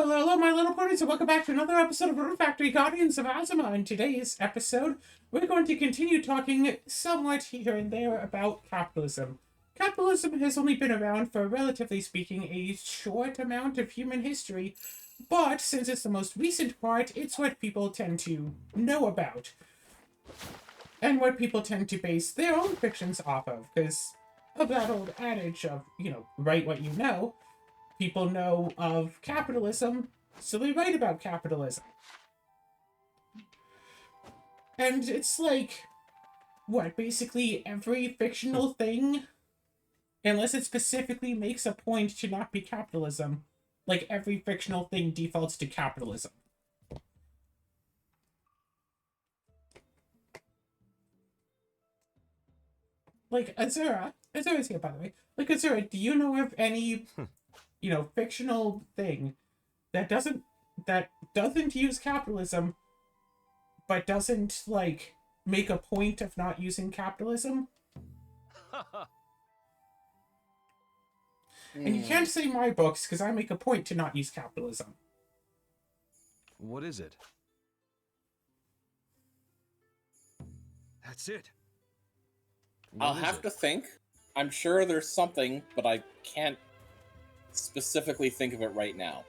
Hello, my little ponies, and welcome back to another episode of Rune Factory Guardians of Azuma. In today's episode, we're going to continue talking somewhat here and there about capitalism. Capitalism has only been around for, relatively speaking, a short amount of human history, but since it's the most recent part, it's what people tend to know about. And what people tend to base their own fictions off of, because of that old adage of, write what you know. People know of capitalism, so they write about capitalism. And it's like, basically every fictional thing, unless it specifically makes a point to not be capitalism, like every fictional thing defaults to capitalism. Like, Azura's here, by the way. Like, Azura, do you know of any fictional thing that doesn't use capitalism, but doesn't, make a point of not using capitalism? And you can't say my books, because I make a point to not use capitalism. What is it? That's it. I'll have to think. I'm sure there's something, but I can't specifically think of it right now.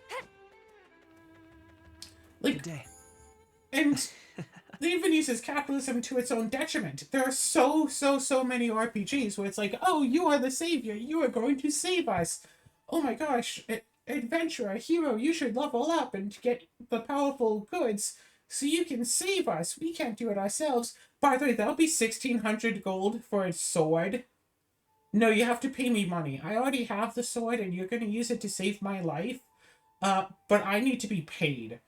Good day. And it even uses capitalism to its own detriment. There are so many RPGs where it's like, oh, you are the savior, you are going to save us. Oh my gosh, adventurer, hero, you should level up and get the powerful goods so you can save us. We can't do it ourselves. By the way, that'll be 1,600 gold for a sword. No, you have to pay me money. I already have the sword and you're going to use it to save my life. But I need to be paid.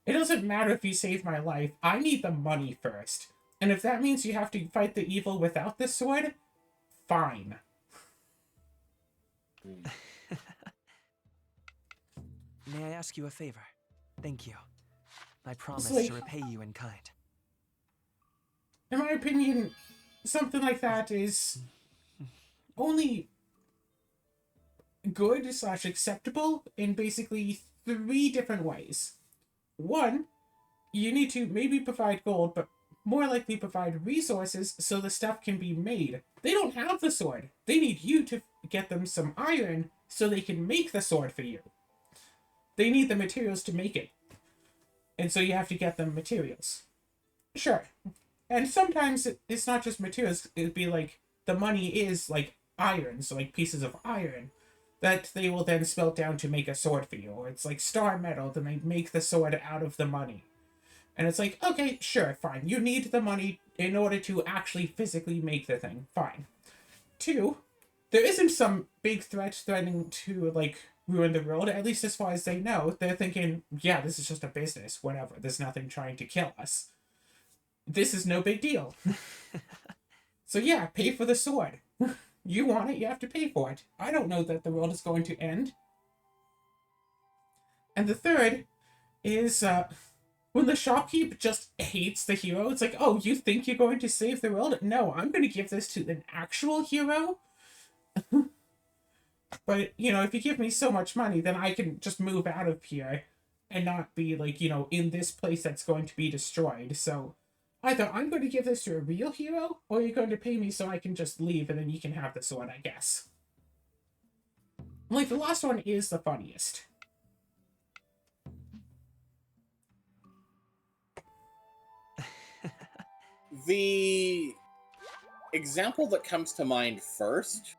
It doesn't matter if you save my life. I need the money first. And if that means you have to fight the evil without the sword, fine. May I ask you a favor? Thank you. I promise to repay you in kind. In my opinion, something like that is only good / acceptable in basically 3 different ways. One, you need to maybe provide gold, but more likely provide resources so the stuff can be made. They don't have the sword. They need you to get them some iron so they can make the sword for you. They need the materials to make it. And so you have to get them materials. Sure. And sometimes it's not just materials. It'd be like the money is like iron, so like pieces of iron that they will then smelt down to make a sword for you. Or it's like star metal, then they make the sword out of the money. And it's like, okay, sure, fine. You need the money in order to actually physically make the thing. Fine. 2, there isn't some big threat threatening to, ruin the world, at least as far as they know. They're thinking, yeah, this is just a business, whatever. There's nothing trying to kill us. This is no big deal. So yeah, pay for the sword. You want it, you have to pay for it. I don't know that the world is going to end. And the third is, when the shopkeep just hates the hero, it's like, oh, you think you're going to save the world? No, I'm going to give this to an actual hero. But, if you give me so much money, then I can just move out of here and not be, in this place that's going to be destroyed. So either I'm going to give this to a real hero, or you're going to pay me so I can just leave and then you can have the sword, I guess. The last one is the funniest. The example that comes to mind first,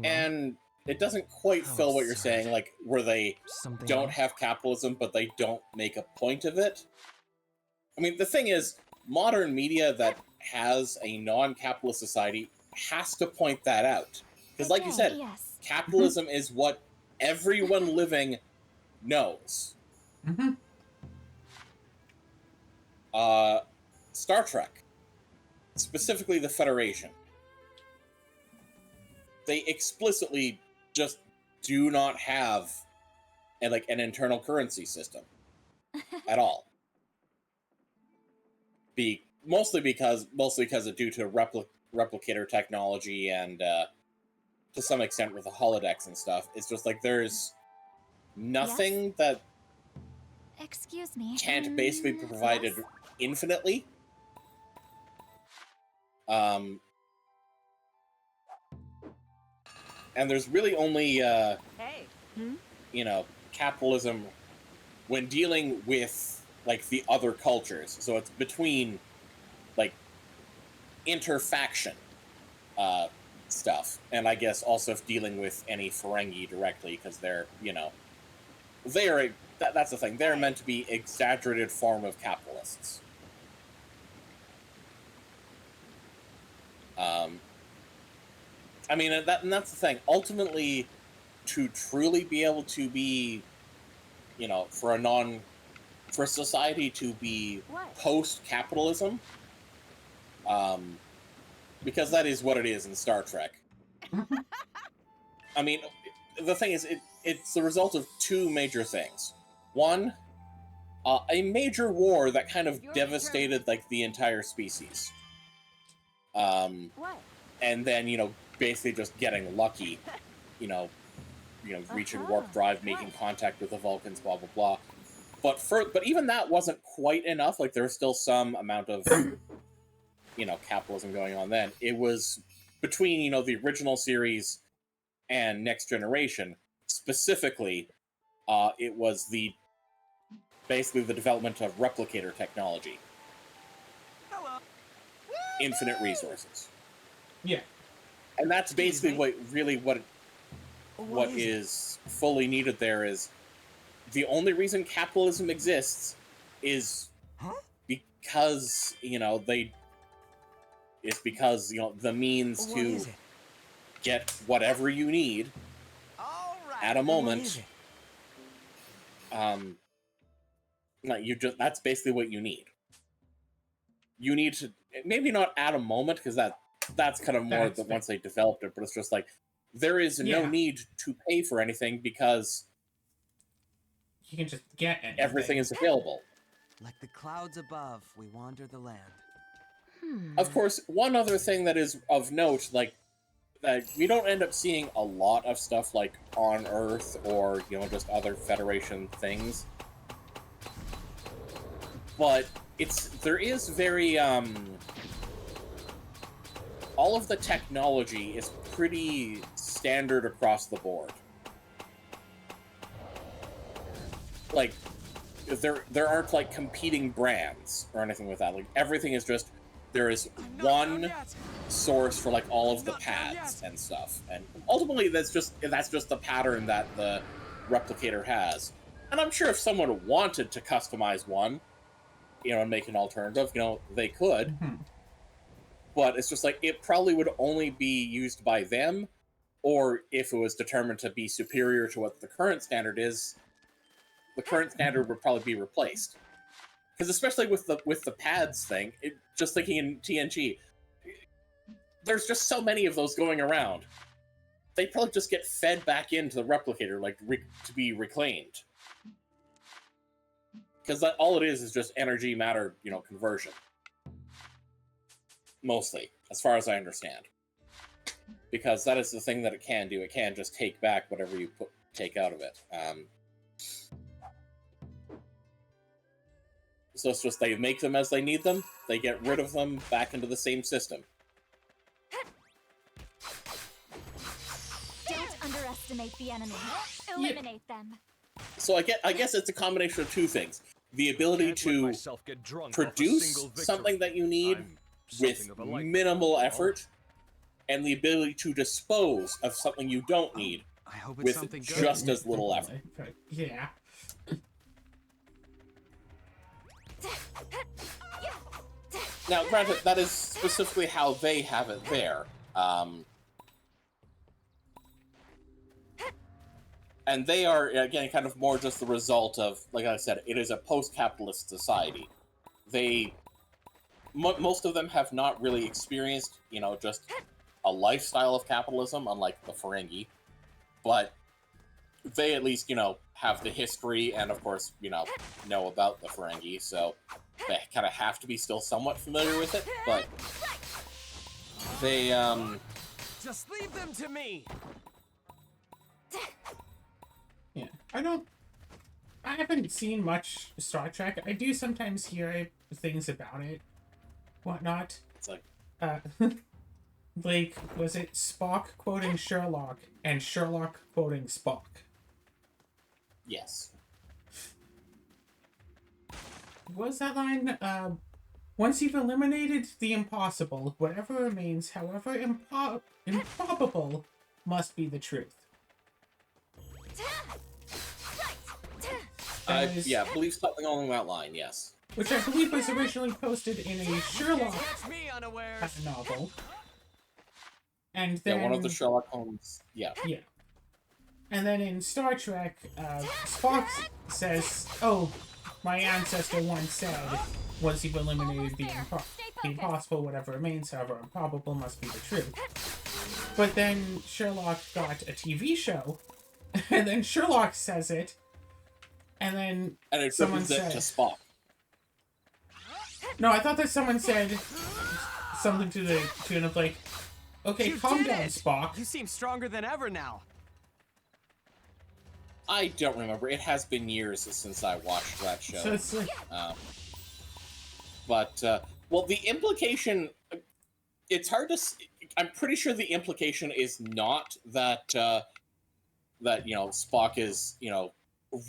and it doesn't quite fill what you're saying, where they don't have capitalism, but they don't make a point of it. I mean, the thing is, modern media that has a non-capitalist society has to point that out. Because like you said, capitalism is what everyone living knows. Mm-hmm. Star Trek, specifically the Federation, they explicitly just do not have an internal currency system at all. Mostly because of due to replicator technology and to some extent with the holodecks and stuff. It's just there's nothing that Excuse me. can't basically be provided Yes? infinitely. And there's really only, Hey. you know, capitalism when dealing with, like, the other cultures. So it's between, like, interfaction stuff. And I guess also if dealing with any Ferengi directly, because they're, you know, that's the thing. They're meant to be exaggerated form of capitalists. I mean, and that's the thing. Ultimately, to truly be able to be, you know, for a society to be post-capitalism, because that is what it is in Star Trek. I mean, the thing is, it's the result of two major things. One, a major war that kind of devastated, like, the entire species. And then, you know, basically just getting lucky, you know, reaching warp drive, making contact with the Vulcans, blah, blah, blah. But even that wasn't quite enough. Like, there was still some amount of, you know, capitalism going on then. It was between, you know, the original series and Next Generation, specifically, it was basically the development of replicator technology. Infinite resources. Yeah. And that's basically what is fully needed there is the only reason capitalism exists is because, you know, the means to get whatever you need at a moment. That's basically what you need. You need to, maybe not at a moment, because that's kind of more once they developed it, but it's just like, there is no need to pay for anything because you can just get anything. Everything is available. Like the clouds above, we wander the land. Of course, one other thing that is of note, like, that we don't end up seeing a lot of stuff like on Earth or, you know, just other Federation things. But there is very, all of the technology is pretty standard across the board. Like, there aren't, like, competing brands or anything with that. Like, everything is just, there is one source for, like, all of the pads and stuff. And ultimately, that's just the pattern that the replicator has. And I'm sure if someone wanted to customize one, you know, and make an alternative, you know, they could. But it's just like, it probably would only be used by them, or if it was determined to be superior to what the current standard is, the current standard would probably be replaced. Because especially with the pads thing, just thinking in TNG, there's just so many of those going around. They probably just get fed back into the replicator, like, to be reclaimed. Because all it is just energy matter, you know, conversion. Mostly, as far as I understand. Because that is the thing that it can do. It can just take back whatever you take out of it. So it's just they make them as they need them, they get rid of them back into the same system. Don't underestimate the enemy. Eliminate them. So I guess it's a combination of two things. The ability to produce something that you need with minimal effort, and the ability to dispose of something you don't need with just as little effort. Yeah. Now, granted, that is specifically how they have it there. And they are, again, kind of more just the result of, like I said, it is a post-capitalist society. Most of them have not really experienced, you know, just a lifestyle of capitalism, unlike the Ferengi. But they at least, you know, have the history and, of course, you know about the Ferengi, so they kind of have to be still somewhat familiar with it, but they, Just leave them to me! Yeah. I haven't seen much Star Trek. I do sometimes hear things about it, whatnot. It's like, like, was it Spock quoting Sherlock and Sherlock quoting Spock? yes. What was that line? Once you've eliminated the impossible, whatever remains, however improbable, must be the truth. Yeah, I believe something along that line, yes. Which I believe was originally posted in a Sherlock novel. And then... Yeah, one of the Sherlock Holmes, yeah. Yeah. And then in Star Trek, Spock says, oh, my ancestor once said, once you've eliminated the impossible, whatever remains, however improbable, must be the truth. But then Sherlock got a TV show, and then Sherlock says it, and then someone said... to Spock. No, I thought that someone said something to the tune of like, okay, calm down, Spock. You seem stronger than ever now. I don't remember. It has been years since I watched that show. So it's like... well, the implication... It's hard to... I'm pretty sure the implication is not that, that, you know, Spock is, you know,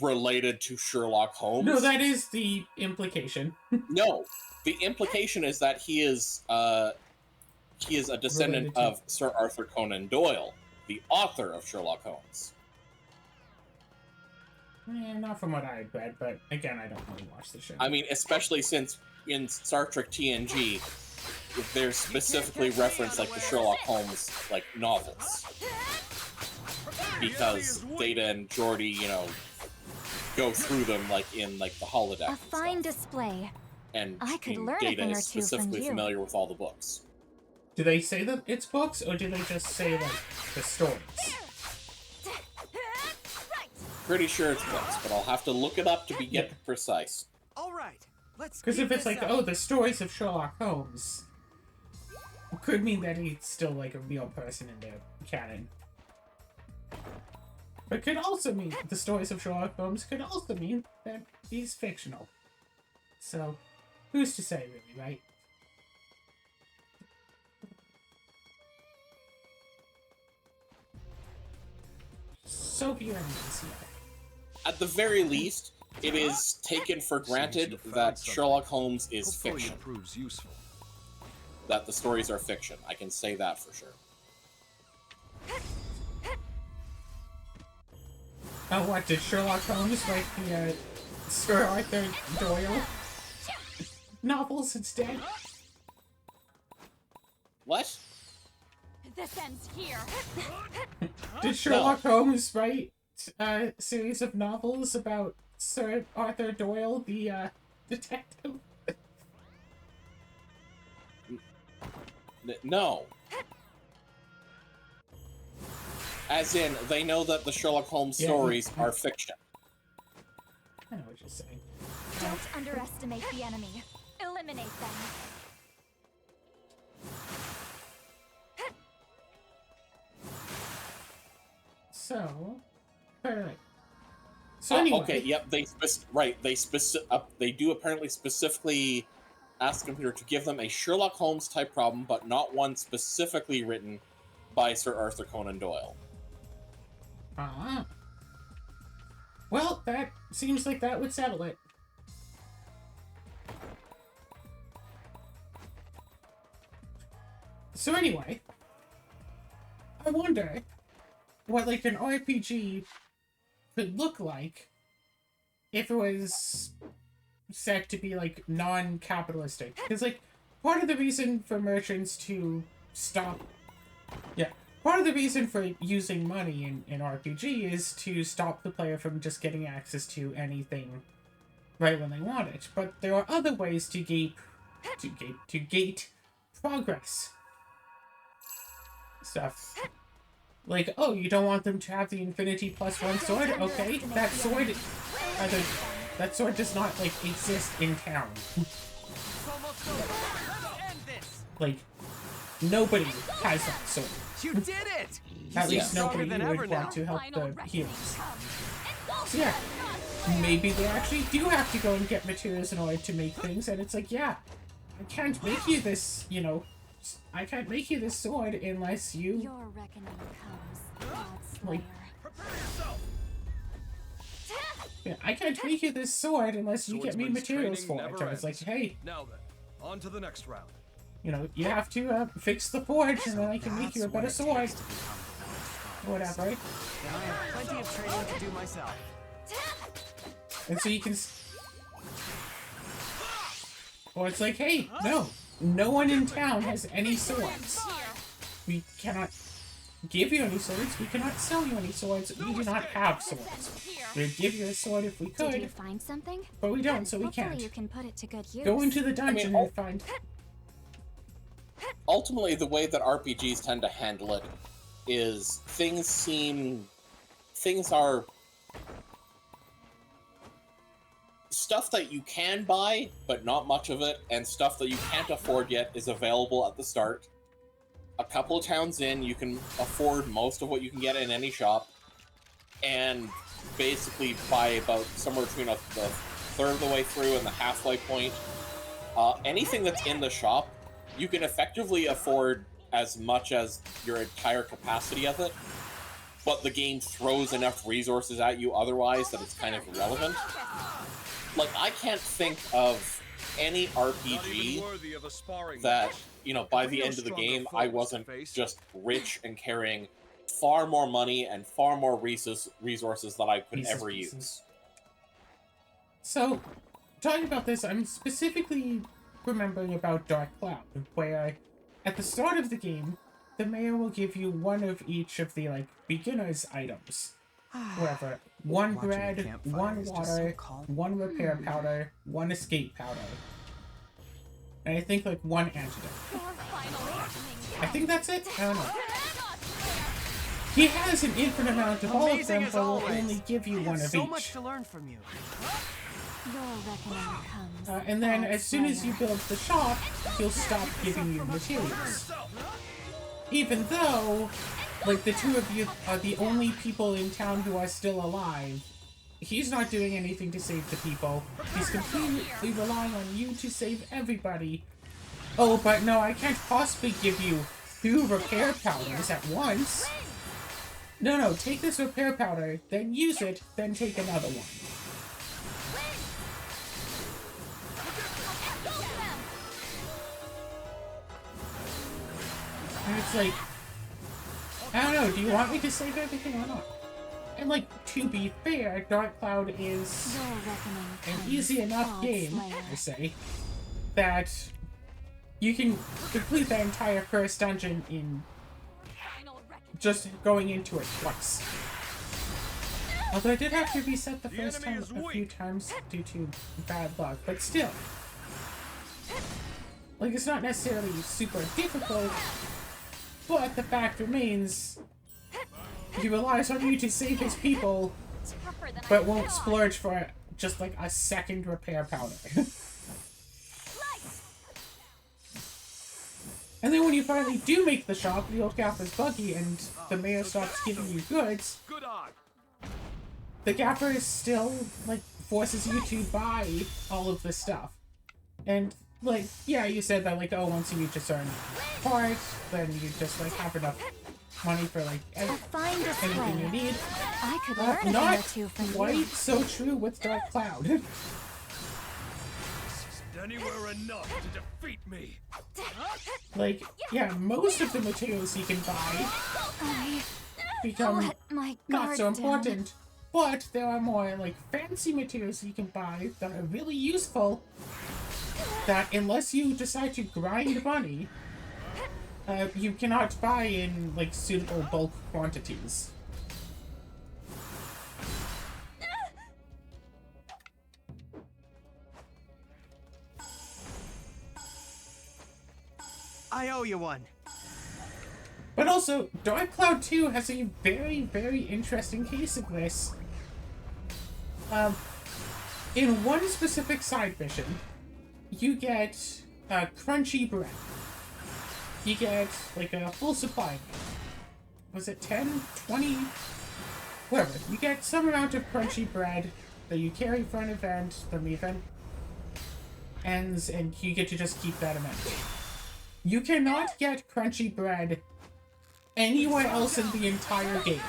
related to Sherlock Holmes. No, that is the implication. No, the implication is that he is a descendant of Sir Arthur Conan Doyle, the author of Sherlock Holmes. Not from what I had read, but again, I don't really watch the show. I mean, especially since in Star Trek TNG, there's specifically reference like the Sherlock Holmes like novels, because Data and Geordi, you know, go through them like in like the holodeck. A fine display. And I could learn a Data thing or is two from specifically you. familiar with all the books. Do they say that it's books, or do they just say, like, the stories? Pretty sure it's books, but I'll have to look it up to get precise. All right, let's. Because if it's like, oh, the stories of Sherlock Holmes, could mean that he's still, like, a real person in the canon. But could also mean, the stories of Sherlock Holmes could also mean that he's fictional. So, who's to say, really, right? Sophie Randall's here. At the very least, it is taken for granted that Sherlock Holmes is Hopefully fiction. it proves useful. That the stories are fiction. I can say that for sure. Oh, what, did Sherlock Holmes write the, Sir Arthur Doyle novels instead? What? This ends here. Did Sherlock Holmes write a series of novels about Sir Arthur Doyle, the, detective? No. As in, they know that the Sherlock Holmes stories are fiction. I know what you're saying. Don't underestimate the enemy. Eliminate them. So, alright. So anyway, Okay, yep, they do apparently specifically ask the computer to give them a Sherlock Holmes type problem, but not one specifically written by Sir Arthur Conan Doyle. Well, that seems like that would settle it. So anyway, I wonder what, like, an RPG could look like if it was set to be, like, non-capitalistic. Because, like, part of the reason for merchants to stop... Yeah, part of the reason for using money in RPG is to stop the player from just getting access to anything right when they want it. But there are other ways to gate progress. Stuff. Like, oh, you don't want them to have the Infinity +1 sword? Okay, that sword does not, like, exist in town. Like, nobody has that sword. You did it! At least Stronger nobody than who ever would now. want to help Final the heroes. reckoning comes. So yeah, maybe they actually do have to go and get materials in order to make things, and it's like, yeah, I can't make you this, you know, I can't make you this sword unless you... Your reckoning comes, Godslayer. Like, yeah, I can't make you this sword unless you get me materials for it. So it's like, hey, Now then, on to the next round. you know, you have to fix the forge, and then I can make you a better sword. Whatever. Now I have plenty of training to do myself. And so you can... Or it's like, hey, no one in town has any swords. We cannot give you any swords. We cannot sell you any swords. We do not have swords. We'd give you a sword if we Did you could, find something? but we don't, so we Hopefully can't. you can put it to good use. Go into the dungeon and find... Ultimately, the way that RPGs tend to handle it is things are stuff that you can buy, but not much of it, and stuff that you can't afford yet is available at the start. A couple of towns in, you can afford most of what you can get in any shop, and basically by about somewhere between the third of the way through and the halfway point, anything that's in the shop, you can effectively afford as much as your entire capacity of it, but the game throws enough resources at you otherwise that it's kind of irrelevant. Like, I can't think of any RPG that, you know, by the end of the game, I wasn't just rich and carrying far more money and far more resources that I could ever use. So, talking about this, I'm specifically remembering about Dark Cloud, where at the start of the game, the mayor will give you one of each of the, like, beginner's items. Whatever. One bread, one water, one repair powder, one escape powder. And I think, like, one antidote. I think that's it? I don't know. He has an infinite amount of all of them, but will only give you one of each. So much to learn from you. Your reckoning comes. And then, as soon as you build the shop, he'll stop giving you materials. Even though, like, the two of you are the only people in town who are still alive, he's not doing anything to save the people. He's completely relying on you to save everybody. Oh, but no, I can't possibly give you 2 repair powders at once. No, take this repair powder, then use it, then take another one. And it's like, I don't know, do you want me to save everything or not? And, like, to be fair, Dark Cloud is an easy enough game, I say, that you can complete the entire first dungeon in just going into it twice. Although I did have to reset the first time a few times due to bad luck, but still. Like, it's not necessarily super difficult, but the fact remains, he relies on you to save his people, but won't splurge for just like a second repair powder. And then when you finally do make the shop, the old gaffer's buggy and the mayor stops giving you goods, the gaffer is still, like, forces you to buy all of this stuff. And, like, yeah, you said that, like, oh, once you reach a certain part, then you just, like, have enough money for, like, anything you need. I could learn a not thing or two from quite you. so true with Dark Cloud. Anywhere enough to defeat me. Like, yeah, most of the materials you can buy become Let my not so guard down. important, but there are more, like, fancy materials you can buy that are really useful that, unless you decide to grind money, you cannot buy in, like, suitable bulk quantities. I owe you one. But also, Dark Cloud 2 has a very, very interesting case of this. In one specific side mission, you get crunchy bread. You get, like, a full supply. Was it 10? 20? whatever. You get some amount of crunchy bread that you carry for an event, then the event ends, and you get to just keep that amount. You cannot get crunchy bread anywhere else in the entire game.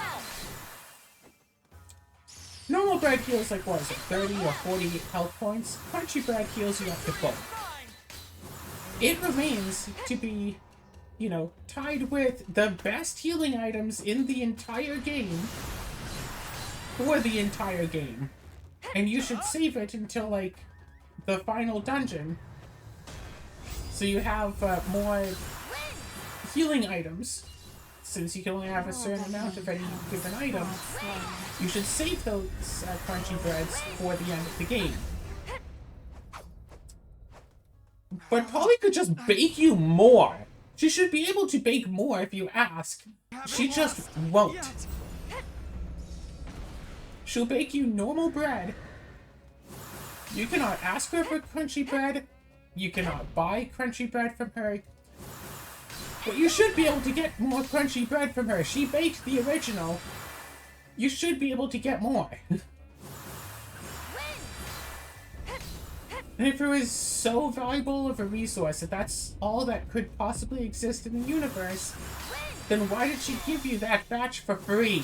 Normal bread heals like, what is it, 30 or 40 health points? Crunchy bread heals you up to full. It remains to be, you know, tied with the best healing items in the entire game for the entire game. And you should save it until, like, the final dungeon. So you have more healing items. Since you can only have a certain amount of any given item, you should save those crunchy breads for the end of the game. But Polly could just bake you more. She should be able to bake more if you ask. She just won't. She'll bake you normal bread. You cannot ask her for crunchy bread. You cannot buy crunchy bread from her. But you should be able to get more crunchy bread from her. She baked the original. You should be able to get more. And if it was so valuable of a resource that that's all that could possibly exist in the universe, then why did she give you that batch for free?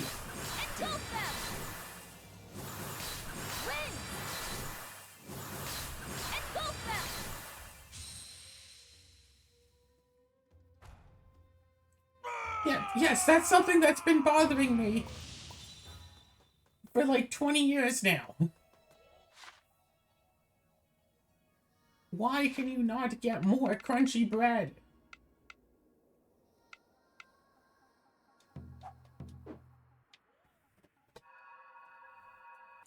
Yeah, yes, that's something that's been bothering me for like 20 years now. Why can you not get more crunchy bread?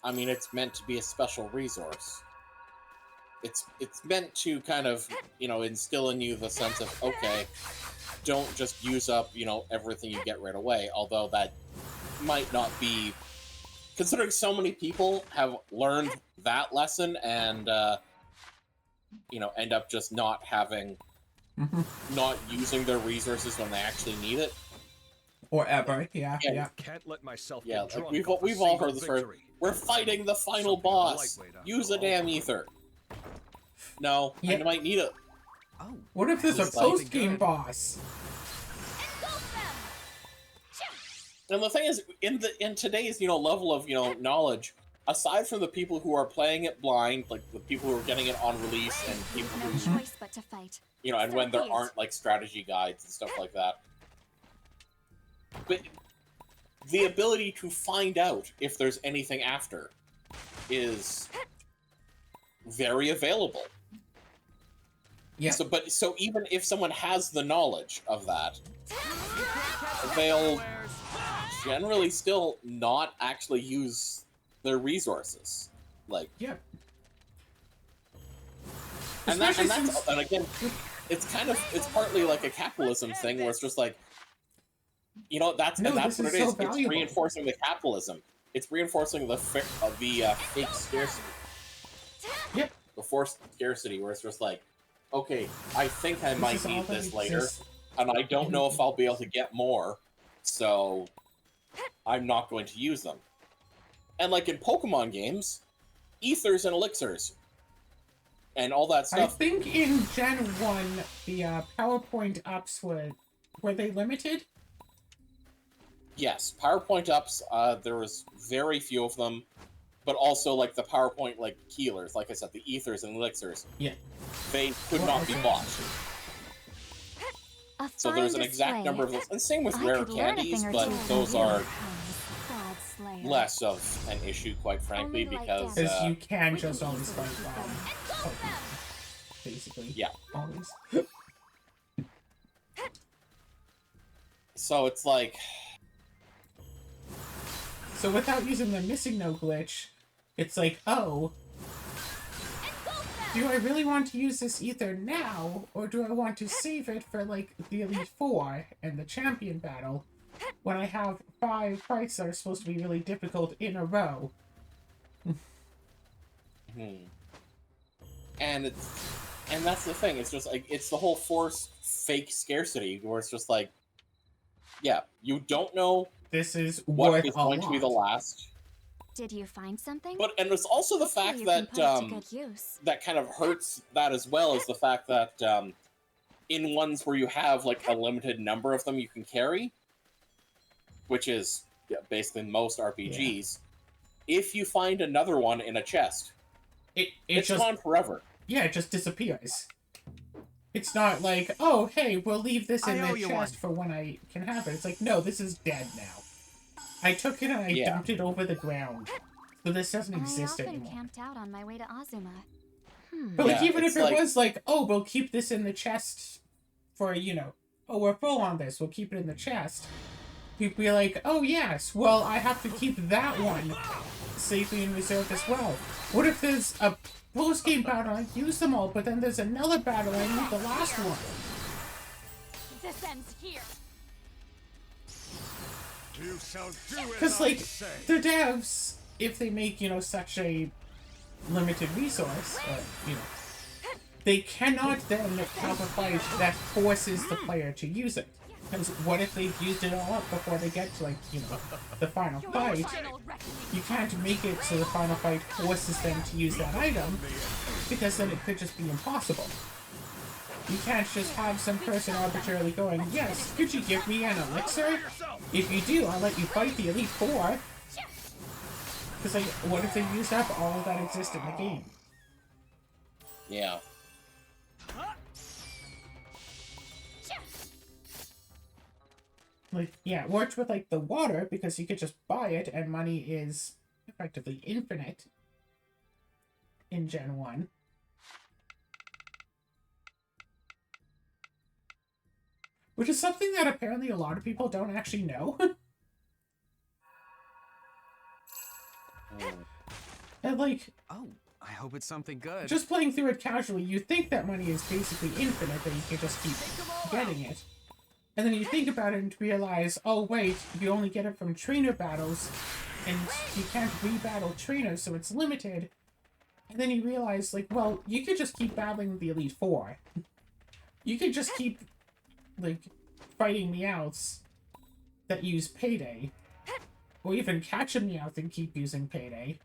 I mean, it's meant to be a special resource. It's meant to kind of, you know, instill in you the sense of, okay, don't just use up, you know, everything you get right away, although that might not be, considering so many people have learned that lesson and, you know, end up just not having, not using their resources when they actually need it. Or ever, yeah. Can't let myself Yeah, get drunk like off a we've all single heard this story. victory. We're fighting the final Something of a boss. lightweight, Use a after all. damn ether. No, I might need it. What if there's a Just like- post-game boss? And the thing is, in today's, you know, level of, you know, knowledge, aside from the people who are playing it blind, like the people who are getting it on release, and people No who, choice but to fight. you know, and So when there be it. aren't like strategy guides and stuff like that. But the ability to find out if there's anything after is very available. Yeah. So even if someone has the knowledge of that, they'll generally still not actually use their resources. Like, Yeah. and again, it's partly like a capitalism thing where it's just like, you know, that's No, what this it is is. so It's valuable. reinforcing the capitalism. It's reinforcing the fake scarcity. Yep. The forced scarcity, where it's just like, okay, I think I might is all need that this later, exists. and I don't know if I'll be able to get more, so I'm not going to use them. And like in Pokemon games, ethers and elixirs, and all that I stuff. think in Gen 1, the PowerPoint ups were they limited? Yes, PowerPoint ups, there was very few of them, but also like the PowerPoint like healers, like I said, the ethers and elixirs, Yeah. they could not be bought. So there's an exact number of those. And same with rare candies, but those are less of an issue, quite frankly, Only light because Because you can We can just always easily find keep Pokemon. Basically. yeah. Always. So it's like, So without using the missing no glitch, it's like, oh, do I really want to use this ether now, or do I want to save it for, like, the Elite Four and the Champion Battle, when I have 5 fights that are supposed to be really difficult in a row? and that's the thing. It's just like, it's the whole forced fake scarcity, where it's just like, yeah, you don't know this is what worth is a going to be the lot. last. Did you find something? But and it's also the Hopefully fact you that can put it to good use. that kind of hurts that as well, is the fact that in ones where you have like a limited number of them you can carry, which is basically most RPGs, if you find another one in a chest, it's just gone forever. Yeah, it just disappears. It's not like, oh, hey, we'll leave this in the chest for when I can have it. It's like, no, this is dead now. I took it and I dumped it over the ground. So this doesn't exist anymore. I often camped out on my way to Azuma. But like, even if it was like, oh, we'll keep this in the chest for, you know, oh, we're full on this, we'll keep it in the chest. You'd be like, oh yes, well, I have to keep that one safely in reserve as well. What if there's a post-game battle, I use them all, but then there's another battle, I need the last one. This ends here. Because, like, the devs, if they make, you know, such a limited resource, you know, they cannot then have a fight that forces the player to use it. Because what if they've used it all up before they get to, like, you know, the final fight? You can't make it so the final fight forces them to use that item, because then it could just be impossible. You can't just have some person arbitrarily going, yes, could you give me an elixir? If you do, I'll let you fight the Elite Four. Because, like, what if they used up all of that exists in the game? Yeah. Like, yeah, it worked with, like, the water, because you could just buy it, and money is effectively infinite in Gen 1. Which is something that apparently a lot of people don't actually know. And, like... Oh, I hope it's something good. Just playing through it casually, you think that money is basically infinite, that you can just keep getting it. And then you think about it and realize, oh wait, you only get it from trainer battles, and you can't re-battle trainers, so it's limited. And then you realize, like, well, you could just keep battling the Elite Four. You could just keep, like, fighting Meowths that use Payday. Or even catch a Meowth and keep using Payday.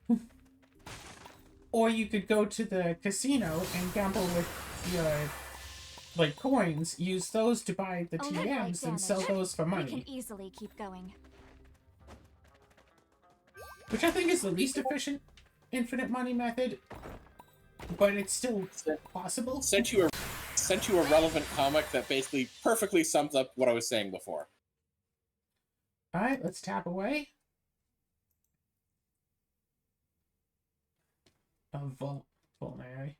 Or you could go to the casino and gamble with your, like, coins, use those to buy the TMs, and sell those for money. We can easily keep going. Which I think is the least efficient infinite money method, but it's still possible. Sent you a relevant comic that basically perfectly sums up what I was saying before. Alright, let's tap away. Vulnerary.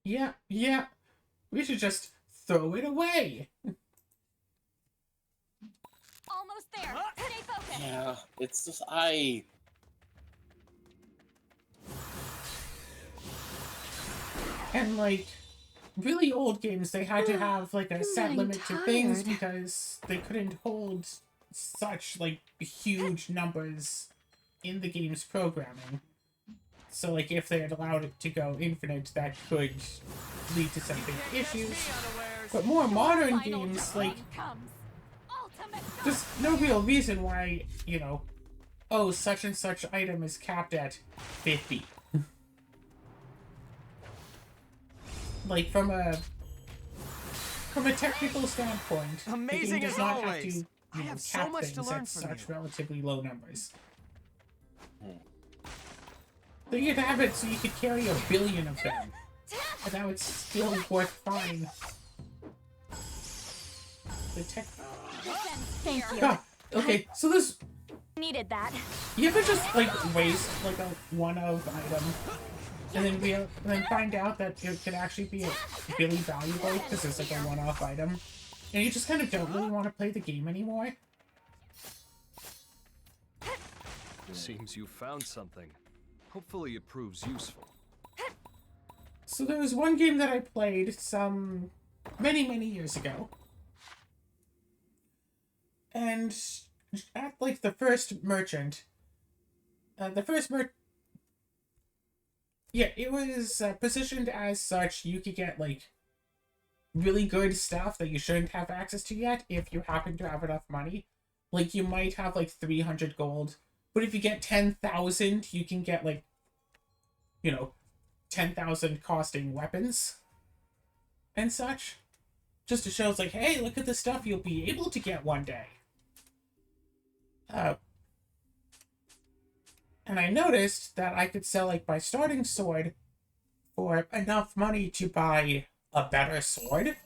Yeah. We should just throw it away. Almost there. Stay focused. Yeah, it's just And, like, really old games, they had to have, like, a set limit to things because they couldn't hold such, like, huge numbers in the game's programming. So, like, if they had allowed it to go infinite, that could lead to some big issues. But more modern games, like, there's no real reason why, you know, oh, such and such item is capped at 50. Like, from a technical standpoint, amazing, the game does not have to, you know, have so cap much to things learn at from such you. relatively low numbers. So you could have it so you could carry 1 billion of them, and that would still work fine. The tech. Thank you. Ah, okay, so this. Needed that. You ever just, like, waste, like, a one-of item, and then find out that it could actually be really valuable because it's, like, a one-off item, and you just kind of don't really want to play the game anymore? Seems you found something. Hopefully it proves useful. So there was one game that I played some many years ago, and at, like, the first merchant, Yeah, it was positioned as such. You could get, like, really good stuff that you shouldn't have access to yet if you happen to have enough money. Like, you might have, like, 300 gold, but if you get 10,000, you can get, like, 10,000 costing weapons and such. Just to show it's like, hey, look at the stuff you'll be able to get one day. And I noticed that I could sell, like, my starting sword for enough money to buy a better sword.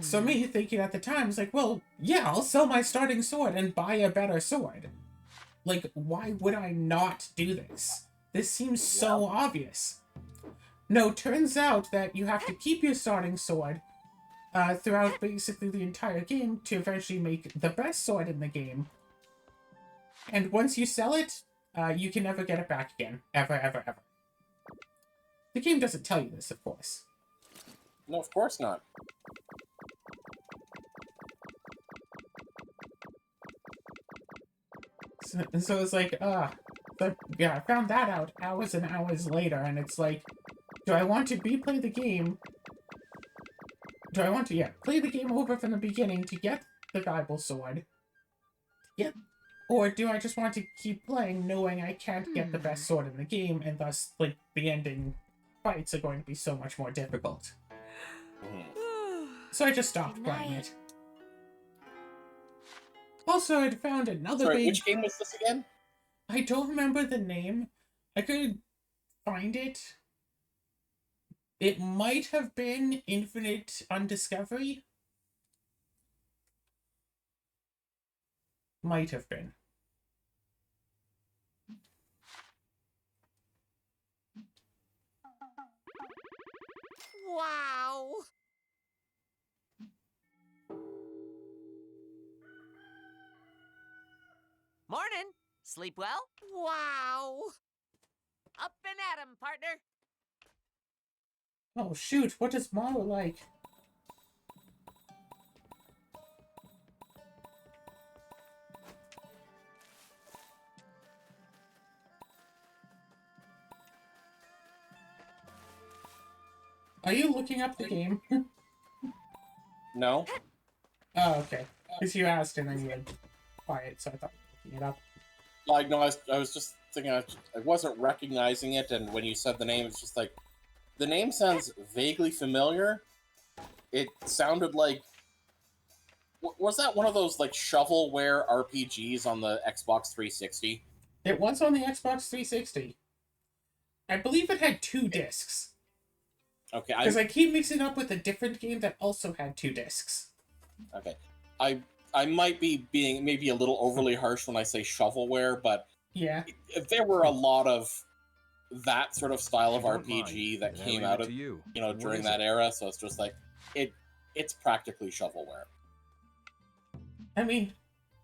So me thinking at the time was like, well, yeah, I'll sell my starting sword and buy a better sword. Like, why would I not do this? This seems so obvious. No, turns out that you have to keep your starting sword throughout basically the entire game to eventually make the best sword in the game. And once you sell it, you can never get it back again. Ever, ever, ever. The game doesn't tell you this, of course. No, of course not. So it's like, but yeah, I found that out hours and hours later, and it's like, do I want to play the game? Do I want to, play the game over from the beginning to get the valuable sword? Or do I just want to keep playing knowing I can't get the best sword in the game, and thus, like, the ending fights are going to be so much more difficult? So I just stopped playing it. Also, I'd found another big... which game was this again? I don't remember the name. I could find it. It might have been Infinite Undiscovery. Might have been. Wow! Morning. Sleep well? Wow! Up and at 'em, partner! Oh shoot, what is Mara like? Are you looking up the game? No. Oh, okay. Because you asked and then you went quiet, so I thought you were looking it up. Like, no, I was just thinking I wasn't recognizing it, and when you said the name, it's just like, the name sounds vaguely familiar. It sounded like... Was that one of those, like, shovelware RPGs on the Xbox 360? It was on the Xbox 360. I believe it had 2 discs. Okay, because I keep mixing up with a different game that also had 2 discs. Okay. I might be being maybe a little overly harsh when I say shovelware, but yeah, there were a lot of that sort of style of RPG that came out of during that era, so it's just like it's practically shovelware. I mean,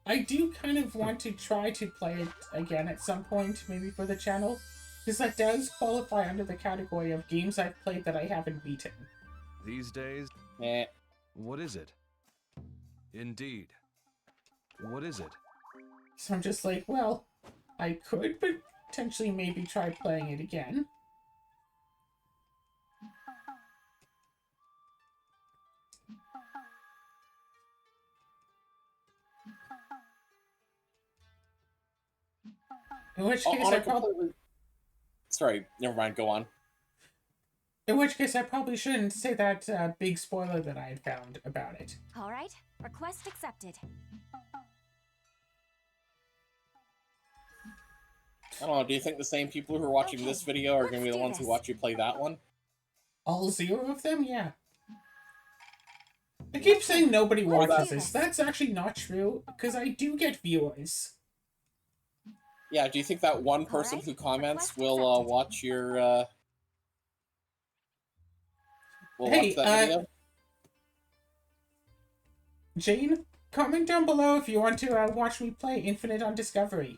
I do kind of want to try to play it again at some point, maybe for the channel. Because that does qualify under the category of games I've played that I haven't beaten. These days? What is it? Indeed. What is it? So I'm just like, well, I could potentially maybe try playing it again. In which case I probably... Sorry, never mind, go on. In which case I probably shouldn't say that big spoiler that I had found about it. Alright, request accepted. I don't know, do you think the same people who are watching this video are going to be the ones who watch you play that one? All 0 of them? Yeah. I keep saying nobody watches this. That's actually not true, because I do get viewers. Yeah, do you think that one person who comments will watch your, watch that video? Jane, comment down below if you want to watch me play Infinite Undiscovery.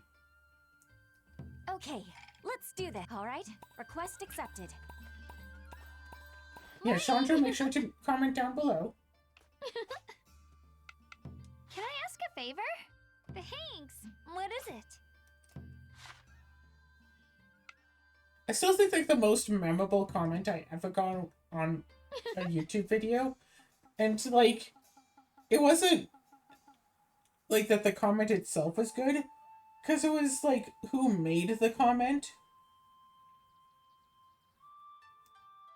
Okay, let's do this. Alright, request accepted. Yeah, Chandra, make sure to comment down below. Can I ask a favor? Thanks. What is it? I still think like the most memorable comment I ever got on a YouTube video, and like it wasn't like that the comment itself was good, because it was like who made the comment.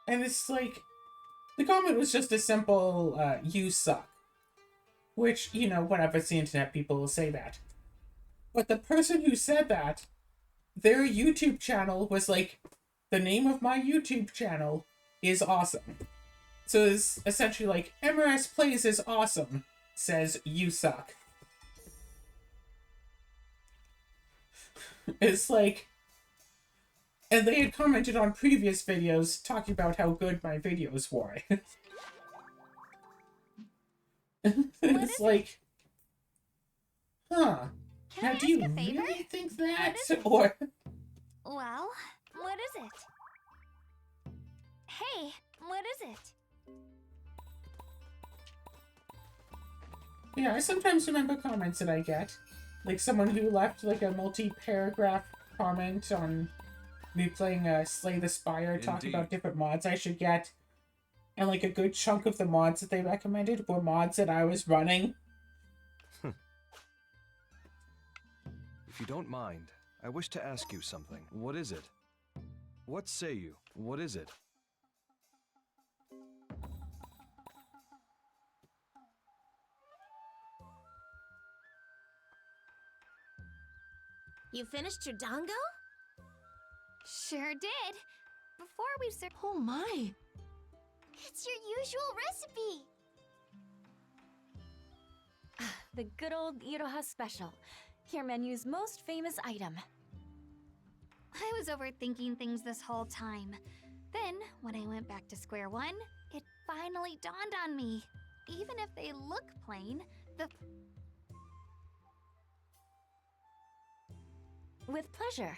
And it's like the comment was just a simple you suck, which, you know, whatever, it's the internet, people will say that. But the person who said that, their YouTube channel was like, the name of my YouTube channel is awesome. So it's essentially like, MRS Plays is awesome, says you suck. It's like, and they had commented on previous videos talking about how good my videos were. It's like, huh. Can Now, I do ask you a favor? really think that? What is it? Or, Well, what is it? Hey, what is it? yeah, I sometimes remember comments that I get. Like someone who left like a multi-paragraph comment on me playing Slay the Spire, talking about different mods I should get. And like a good chunk of the mods that they recommended were mods that I was running. If you don't mind, I wish to ask you something. What is it? What say you? What is it? You finished your dongo? Sure did. Before we serve. Oh my! It's your usual recipe. The good old Iroha special. Your menu's most famous item. I was overthinking things this whole time. Then, when I went back to square one, it finally dawned on me. Even if they look plain, the... With pleasure.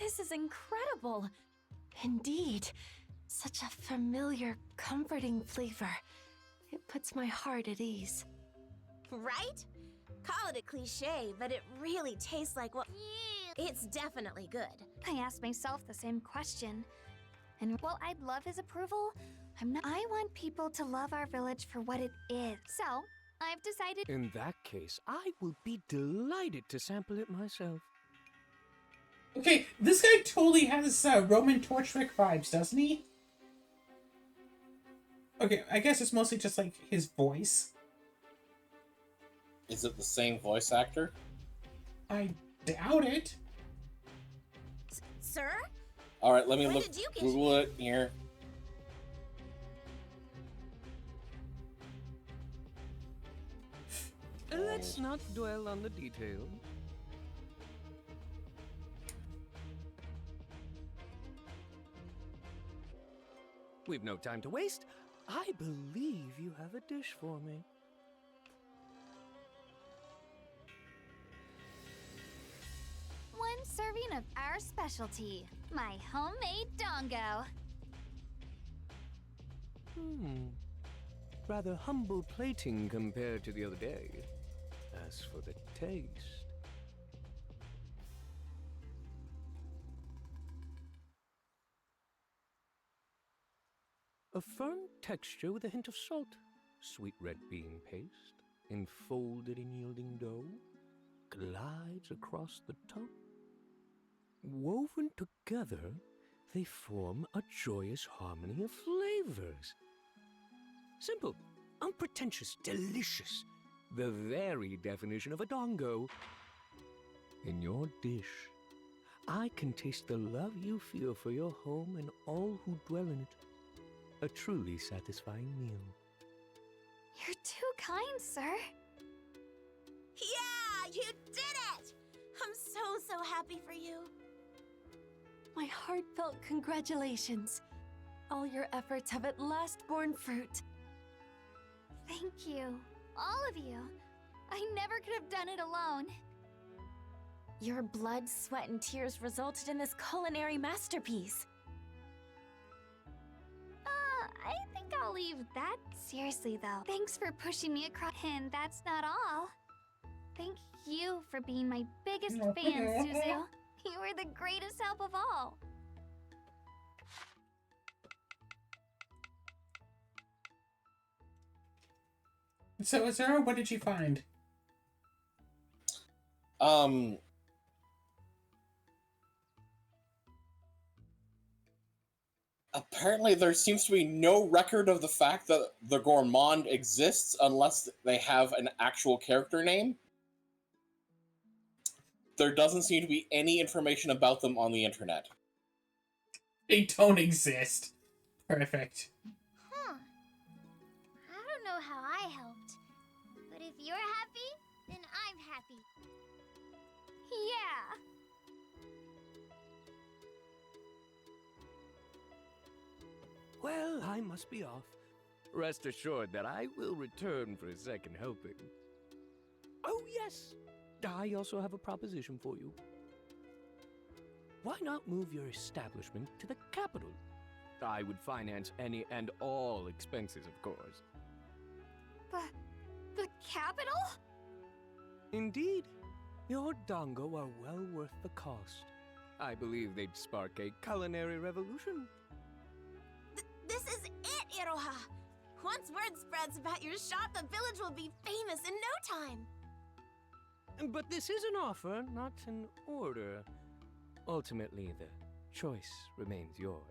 This is incredible. Indeed. Such a familiar, comforting flavor. It puts my heart at ease. Right? Call it a cliche, but it really tastes like what... It's definitely good. I asked myself the same question. And while I'd love his approval, I want people to love our village for what it is. So, I've decided... In that case, I will be delighted to sample it myself. Okay, this guy totally has Roman Torchwick vibes, doesn't he? Okay, I guess it's mostly just like his voice. Is it the same voice actor? I doubt it. Sir? Alright, let me When look. did you get Google it here. Let's not dwell on the details. We've no time to waste. I believe you have a dish for me. One serving of our specialty, my homemade dongo. Rather humble plating compared to the other day. As for the taste... A firm texture with a hint of salt. Sweet red bean paste, enfolded in yielding dough, glides across the top. Woven together, they form a joyous harmony of flavors. Simple, unpretentious, delicious. The very definition of a dongo. In your dish, I can taste the love you feel for your home and all who dwell in it. A truly satisfying meal. You're too kind, sir. Yeah, you did it! I'm so happy for you. My heartfelt congratulations. All your efforts have at last borne fruit. Thank you. All of you. I never could have done it alone. Your blood, sweat, and tears resulted in this culinary masterpiece. I think I'll leave that. Seriously, though. Thanks for pushing me across. And that's not all. Thank you for being my biggest Oh, fan, okay. Suzu. You were the greatest help of all. So, Azura, what did you find? Apparently there seems to be no record of the fact that the Gourmand exists unless they have an actual character name. There doesn't seem to be any information about them on the internet. They don't exist. Perfect. Huh. I don't know how I helped, but if you're happy, then I'm happy. Yeah. Well, I must be off. Rest assured that I will return for a second helping. Oh, yes! I also have a proposition for you. Why not move your establishment to the capital? I would finance any and all expenses, of course. The capital? Indeed. Your dongo are well worth the cost. I believe they'd spark a culinary revolution. This is it, Iroha! Once word spreads about your shop, the village will be famous in no time! But this is an offer, not an order. Ultimately, the choice remains yours.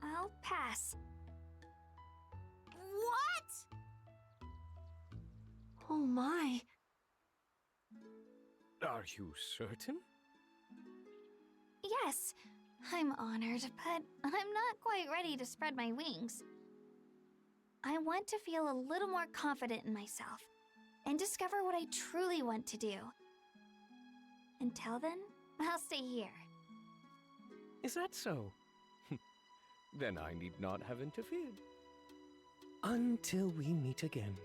I'll pass. What? Oh my. Are you certain? Yes, I'm honored, but I'm not quite ready to spread my wings. I want to feel a little more confident in myself and discover what I truly want to do. Until then, I'll stay here. Is that so? Then I need not have interfered. Until we meet again.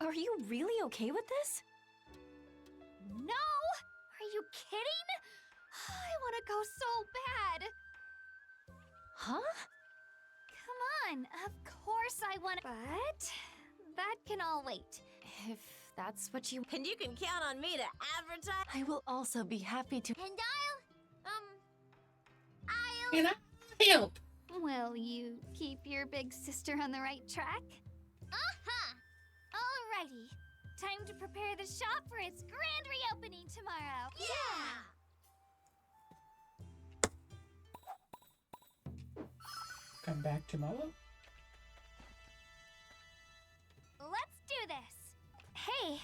Are you really okay with this? No! Are you kidding? I want to go so bad! Huh? Come on, of course I want to. But that can all wait. If that's what you... And you can count on me to advertise. I will also be happy to... And And I'll help. Will you keep your big sister on the right track? Uh-huh! Alrighty. Time to prepare the shop for its grand reopening tomorrow. Yeah! Come back tomorrow? Let's do this! Hey!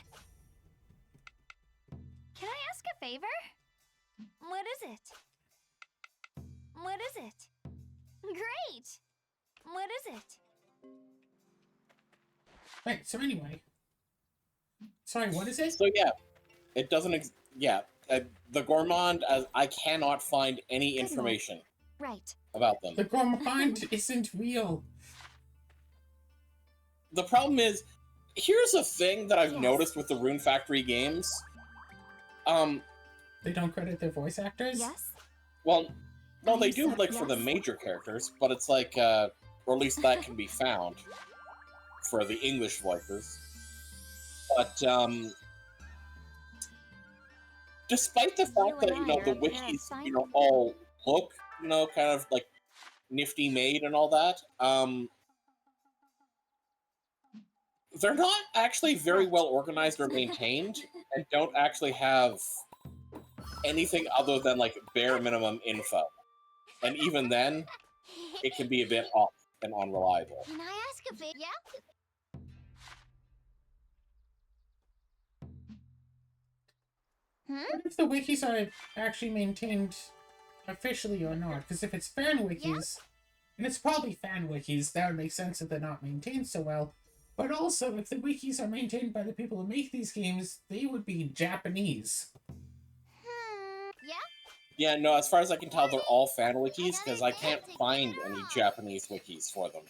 Can I ask a favor? What is it? What is it? Great! What is it? Wait, so anyway. Sorry, what is it? So yeah, it doesn't. The Gourmand. I cannot find any information Right. about them. The Gourmand isn't real. The problem is, here's a thing that I've noticed with the Rune Factory games. They don't credit their voice actors? Yes? Well, no, they You do, said like, for the yes? major characters, but it's like, or at least that can be found for the English voices. But, despite the fact that, the wikis, all look, kind of, like, nifty made and all that, they're not actually very well organized or maintained, and don't actually have anything other than, like, bare minimum info. And even then, it can be a bit off and unreliable. Can I ask a favor? Yeah? I wonder if the wikis are actually maintained officially or not. Because if it's fan wikis, and it's probably fan wikis, that would make sense that they're not maintained so well. But also, if the wikis are maintained by the people who make these games, they would be Japanese. Yeah? Yeah, no, as far as I can tell, they're all fan wikis, because I can't find any Japanese wikis for them.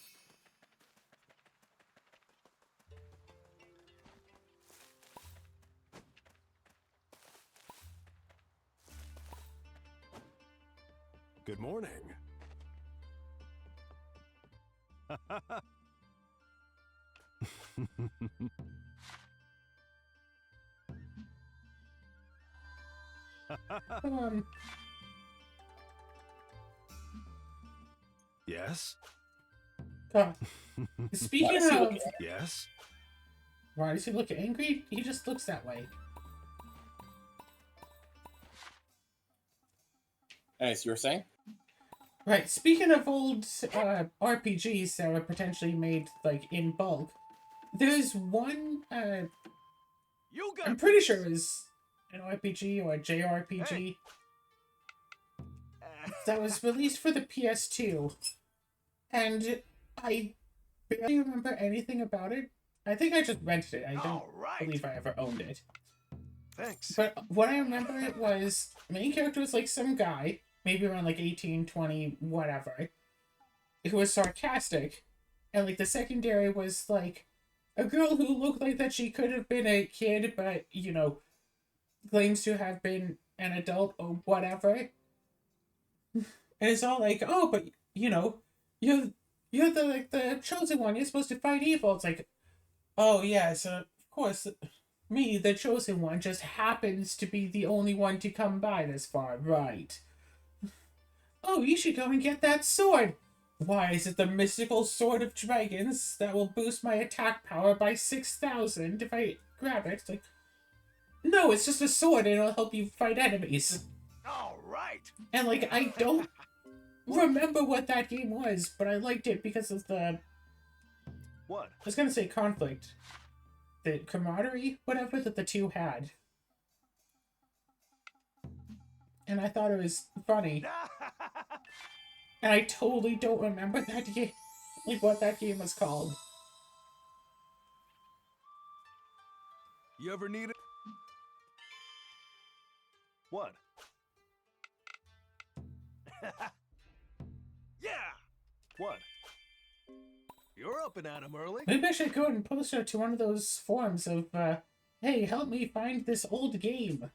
Good morning. Come on. Yes? God. Speaking of... Yes? Why does he look angry? He just looks that way. As you were saying? Right, speaking of old RPGs that were potentially made, like, in bulk, there's one, I'm pretty sure it was an RPG or a JRPG that was released for the PS2, and I barely remember anything about it. I think I just rented it. I don't believe I ever owned it. Thanks. But what I remember it was, main character was like some guy, maybe around like 18, 20, whatever, who was sarcastic. And like the secondary was like a girl who looked like that she could have been a kid, but, you know, claims to have been an adult or whatever. And it's all like, oh, but, you know, you're the, like, the chosen one. You're supposed to fight evil. It's like, oh, yes, of course, me, the chosen one, just happens to be the only one to come by this far, right? Oh, you should go and get that sword. Why, is it the mystical sword of dragons that will boost my attack power by 6,000 if I grab it? It's like, no, it's just a sword and it'll help you fight enemies. All right. And, like, I don't remember what that game was, but I liked it because of the... What? I was gonna say conflict. The camaraderie, whatever, that the two had. And I thought it was funny. And I totally don't remember that game, like what that game was called. You ever need it? What? Yeah! What? You're up and at 'em early. Maybe I should go and post her to one of those forums of, hey, help me find this old game.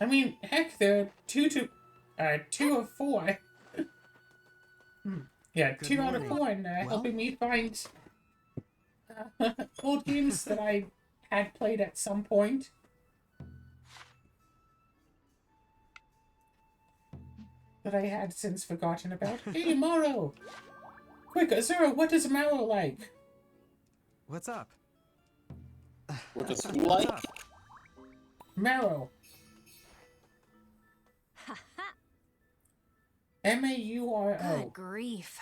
I mean, heck, they're two of four. Yeah, Good 2 out of morning. 4 and helping me find old games that I had played at some point. That I had since forgotten about. Hey, Morrow! Quick, Azura, what is Morrow like? What's up? What does who like? Marrow. M-A-U-R-O. Good grief.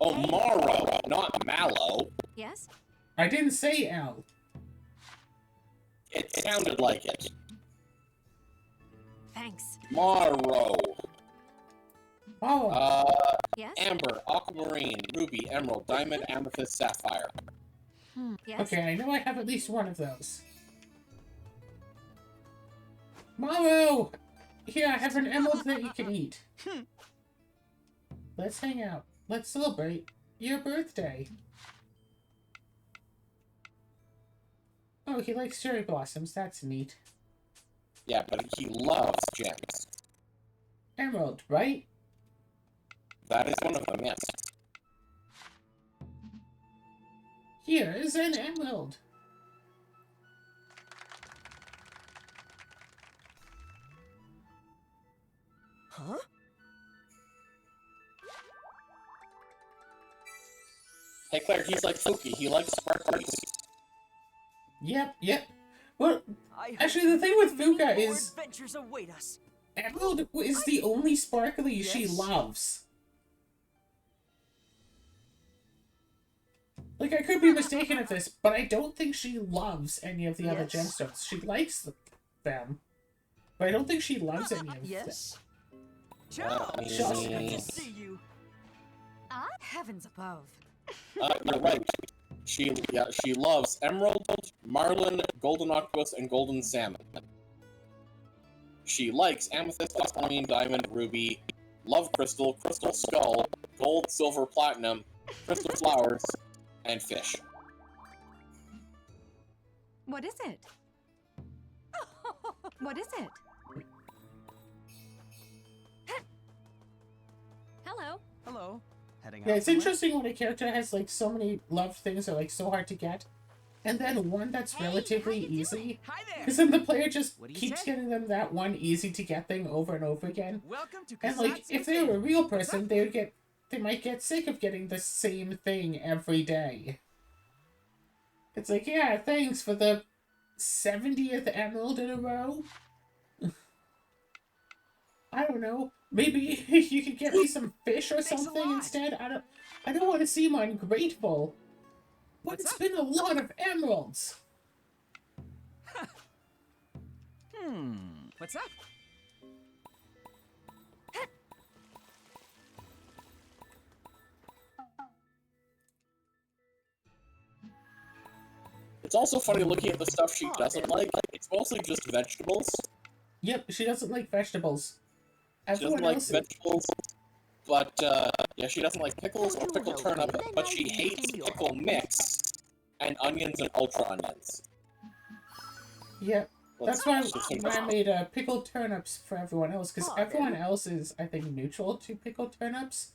Oh, Morrow, not Mallow. Yes? I didn't say L. It sounded like it. Thanks. Morrow. Oh. Yes? Amber, Aquamarine, Ruby, Emerald, Diamond, Amethyst, Sapphire. Yes? Okay, I know I have at least one of those. Morrow! Here, I have an emerald that you can eat. Let's hang out. Let's celebrate your birthday. Oh, he likes cherry blossoms. That's neat. Yeah, but he loves gems. Emerald, right? That is one of them, yes. Here is an emerald. Huh? Hey Claire, he's like Fuki. He likes sparklies. Yep. Well, actually, the thing with Fuka is adventures await us. Emerald is the only sparkly she loves. Like, I could be mistaken of this, but I don't think she loves any of the other gemstones. She likes them, but I don't think she loves any of them. Joe, Just good to see you. Heavens above. You're right. She loves emerald, marlin, golden octopus, and golden salmon. She likes amethyst, aquamarine, diamond, ruby, love crystal, crystal skull, gold, silver, platinum, crystal flowers, and fish. What is it? What is it? Hello. Hello. Heading Yeah, out it's somewhere? interesting when a character has like so many loved things that are like so hard to get, and then one that's relatively easy. Hi there. Because then the player just What do you keeps say? getting them that one easy to get thing over and over again. Welcome to And like, if they were a real person, they might get sick of getting the same thing every day. It's like, yeah, thanks for the 70th emerald in a row. I don't know. Maybe you could get me some fish or something instead. I don't want to seem ungrateful. But it's been a lot of emeralds. What's up? It's also funny looking at the stuff she doesn't like. It's mostly just vegetables. Yep, she doesn't like vegetables. She doesn't like vegetables, but yeah, she doesn't like pickles or pickled turnip, but she hates pickle mix and onions and ultra onions. Yep. That's why I made pickled turnips for everyone else, because everyone else is, I think, neutral to pickled turnips,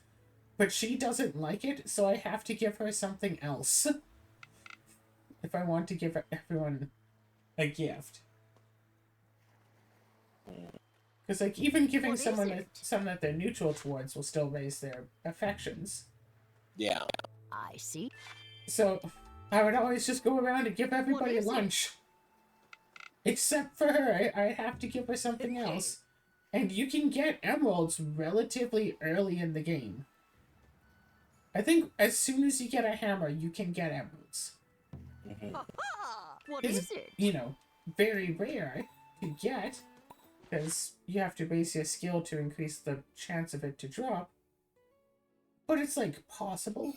but she doesn't like it, so I have to give her something else. If I want to give everyone a gift. Because, like, even giving someone something that they're neutral towards will still raise their affections. Yeah. I see. So, I would always just go around and give everybody lunch. Except for her, I have to give her something else. And you can get emeralds relatively early in the game. I think as soon as you get a hammer, you can get emeralds. What is it? You know, very rare to get, because you have to base your skill to increase the chance of it to drop. But it's, like, possible.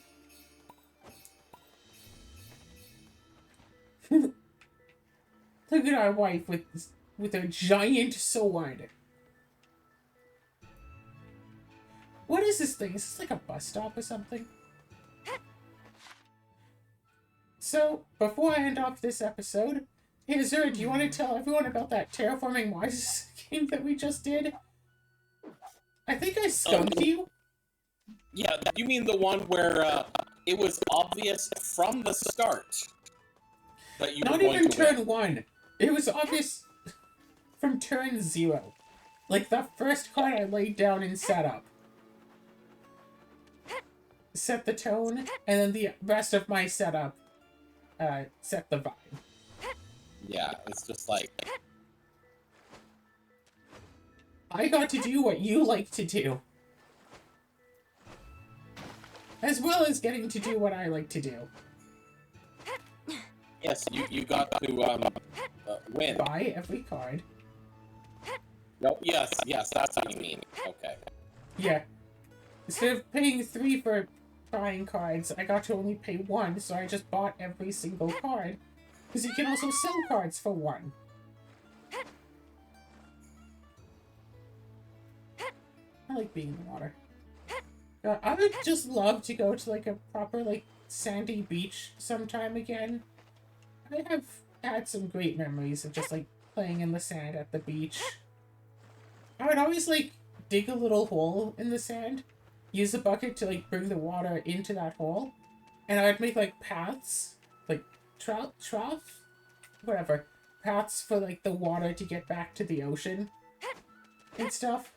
Look at our wife with her giant sword. What is this thing? Is this like a bus stop or something? So, before I end off this episode, Azura, do you want to tell everyone about that Terraforming Mars game that we just did? I think I skunked you. Yeah, you mean the one where it was obvious from the start that you Not were going even to turn win. 1. It was obvious from turn 0. Like the first card I laid down in setup. Set the tone, and then the rest of my setup set the vibe. Yeah, it's just like... I got to do what you like to do. As well as getting to do what I like to do. Yes, you got to win. Buy every card. No, yes, that's what you mean. Okay. Yeah. Instead of paying 3 for buying cards, I got to only pay 1, so I just bought every single card. Because you can also sell cards for 1. I like being in the water. I would just love to go to like a proper like sandy beach sometime again. I have had some great memories of just like playing in the sand at the beach. I would always like dig a little hole in the sand, use a bucket to like bring the water into that hole, and I would make like paths, like trough, whatever, paths for like the water to get back to the ocean and stuff.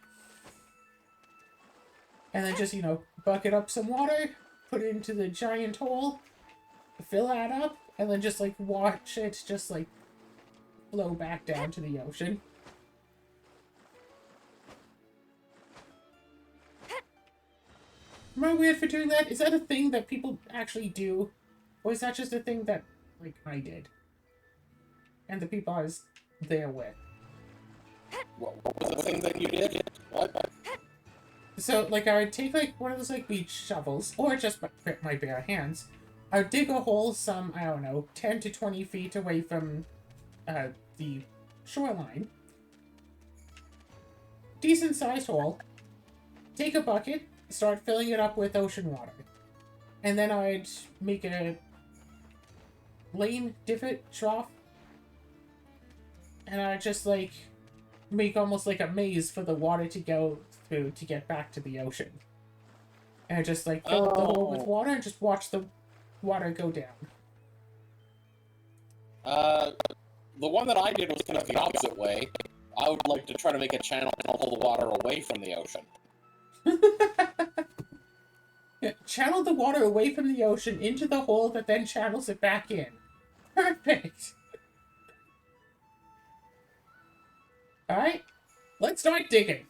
And then just, you know, bucket up some water, put it into the giant hole, fill that up, and then just, like, watch it just, like, flow back down to the ocean. Am I weird for doing that? Is that a thing that people actually do? Or is that just a thing that, like, I did? And the people I was there with? What was the thing that you did? What? So, like, I would take, like, one of those, like, beach shovels, or just my bare hands. I would dig a hole some, I don't know, 10 to 20 feet away from, the shoreline. Decent-sized hole. Take a bucket, start filling it up with ocean water. And then I'd make a lane, divot, trough, and I just like make almost like a maze for the water to go through to get back to the ocean. And I just like fill up the hole with water and just watch the water go down. The one that I did was kind of the opposite way. I would like to try to make a channel and pull the water away from the ocean. Yeah, channel the water away from the ocean into the hole that then channels it back in. Perfect. Alright, let's start digging.